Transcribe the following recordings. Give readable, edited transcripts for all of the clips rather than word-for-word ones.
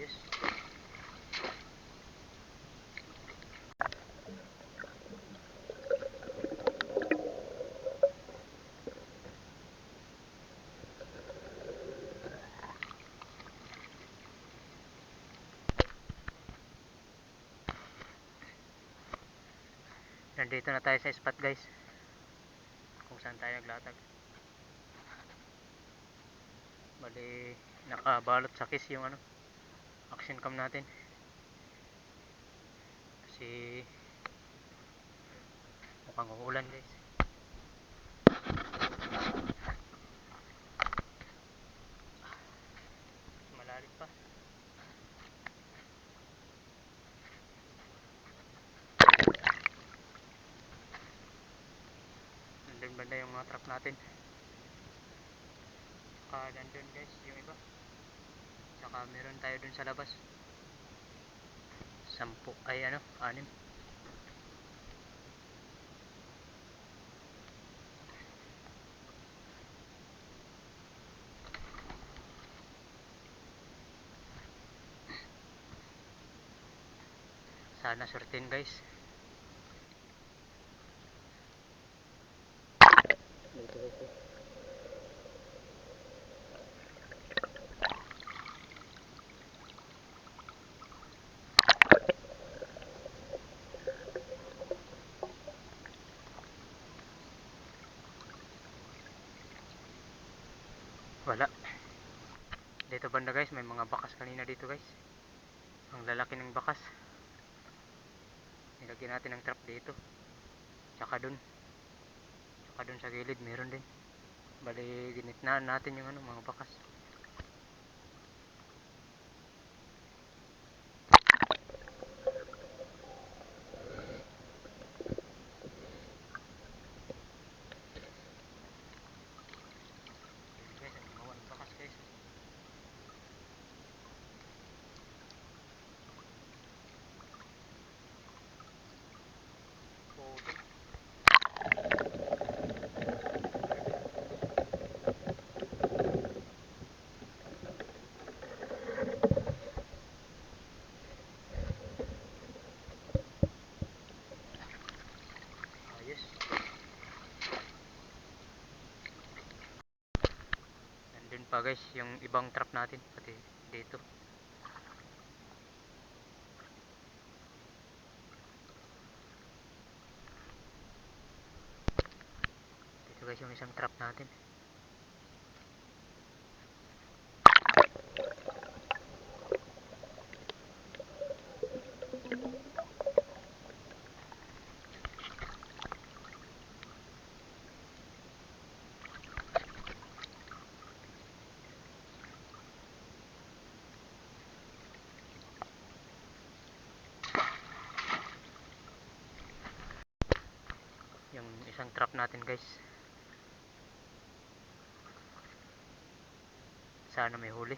Ayos. Nandito na tayo sa spot guys, kung saan tayo naglatag. Bali nakabalot sa kiss yung action cam natin kasi mukhang uulan guys. Malalim pa. Nandun banda yung mga truck natin. Saka nandun guys yung iba. Saka meron tayo dun sa labas. 6 ay 6. Sana surtin guys. Wala. Dito banda guys, may mga bakas kanina dito guys. Ang lalaki ng bakas. Nilagyan natin ng trap dito. Tsaka dun sa gilid meron din. Bali ginitnaan natin yung mga bakas. Guys, ang gumawa ng bakas guys. Putik. Ayos. Nandun pa guys yung ibang trap natin pati dito. Dito guys yung isang trap natin. Yung isang trap natin guys. Sana may huli.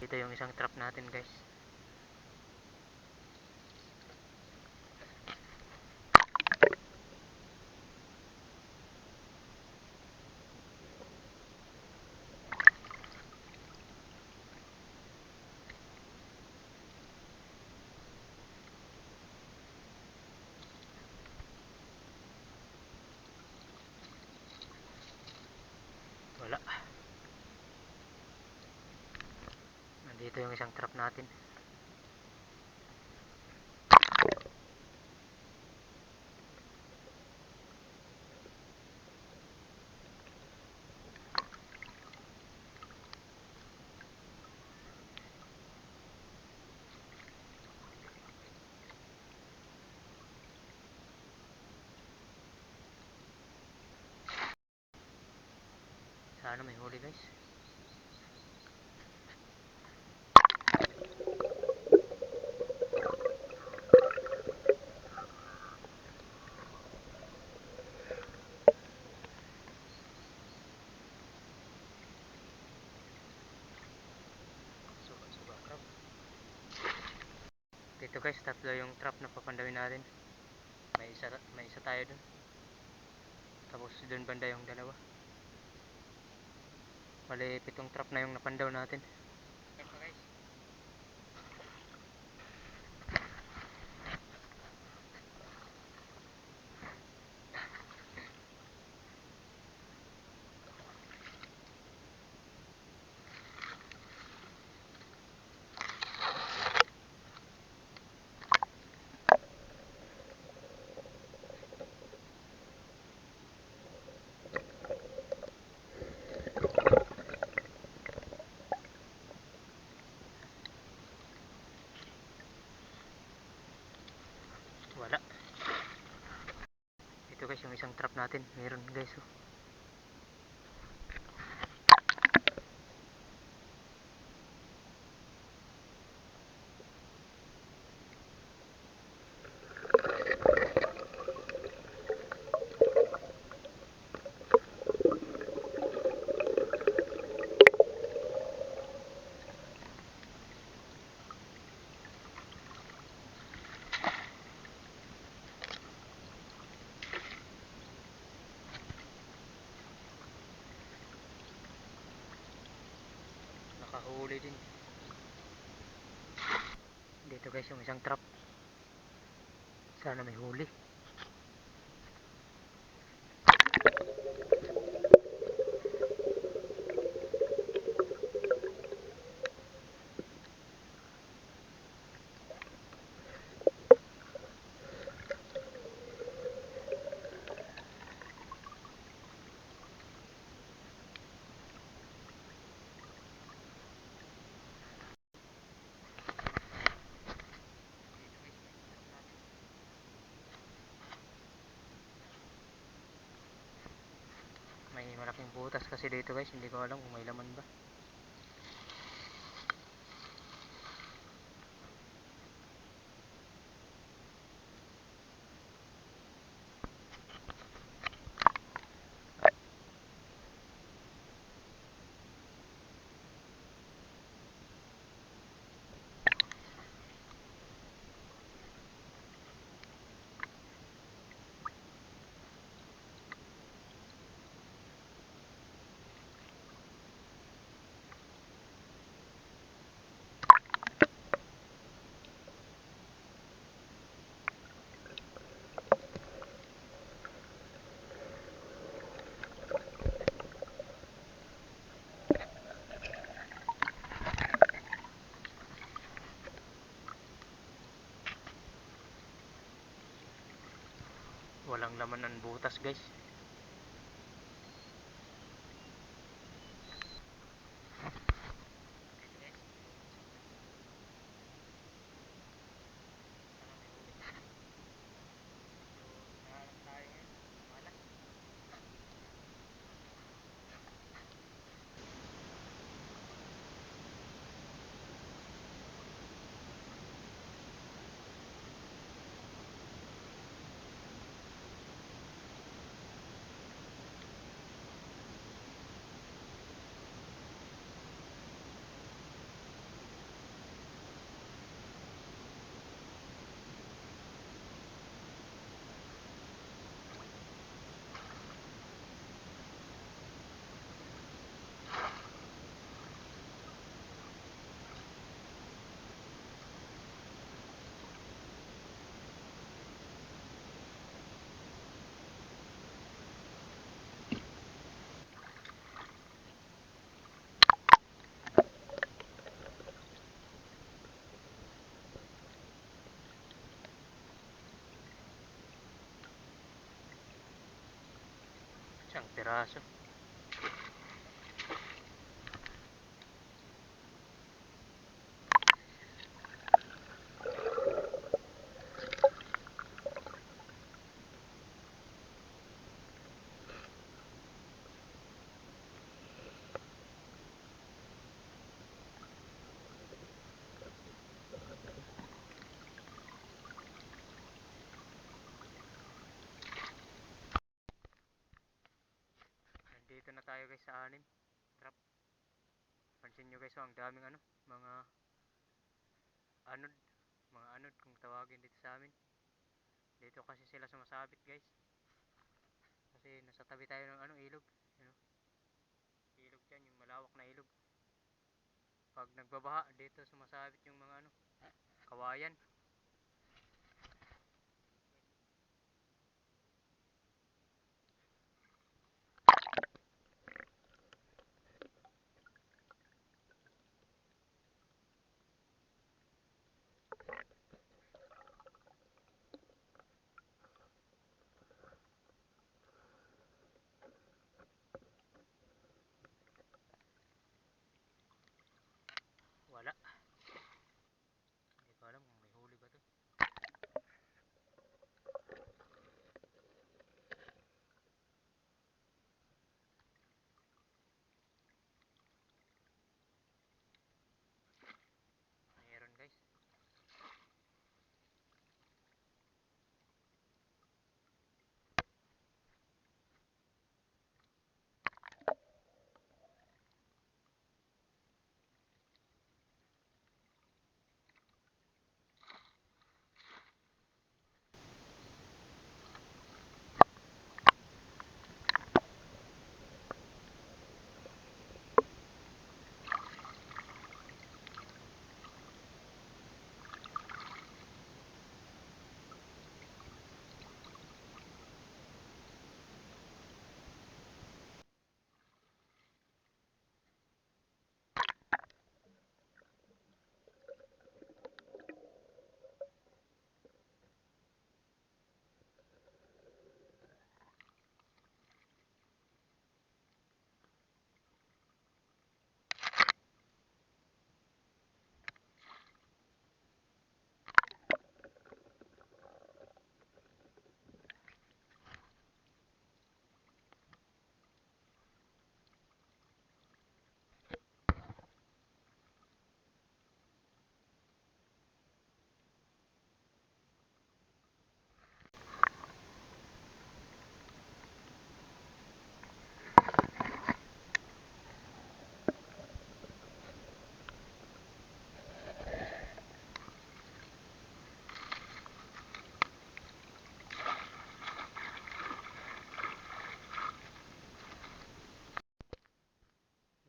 Dito yung isang trap natin guys. Wala. Nandito yung isang trap natin. Sana may huli guys. Ito guys, tatlo yung trap na papandawin natin. May isa tayo dun. Tapos dun banda yung dalawa. Bali, 7 trap na yung napandaw natin. Trap pa guys. Wala. Ito guys, yung isang trap natin. Meron guys. Oh. Nakahuli din. Dito guys, yung isang trap. Sana may huli. May malaking butas kasi dito guys. Hindi ko alam kung may laman ba. Walang laman ang butas guys. Isang piraso. Nandito na tayo guys sa 6 trap. Pansin nyo guys, ang daming mga anod. mga anod kung tawagin dito sa amin. Dito kasi sila sumasabit guys. Kasi nasa tabi tayo ng ilog. Ano? Ilog dyan, yung malawak na ilog. Pag nagbabaha, dito sumasabit yung mga kawayan. Wala. Hindi ko alam kung may huli ba to. Meron guys.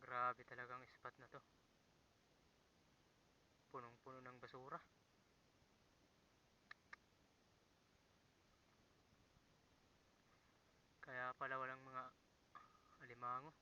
Grabe talagang spot na to. Punong-puno ng basura. Kaya pala walang mga alimango.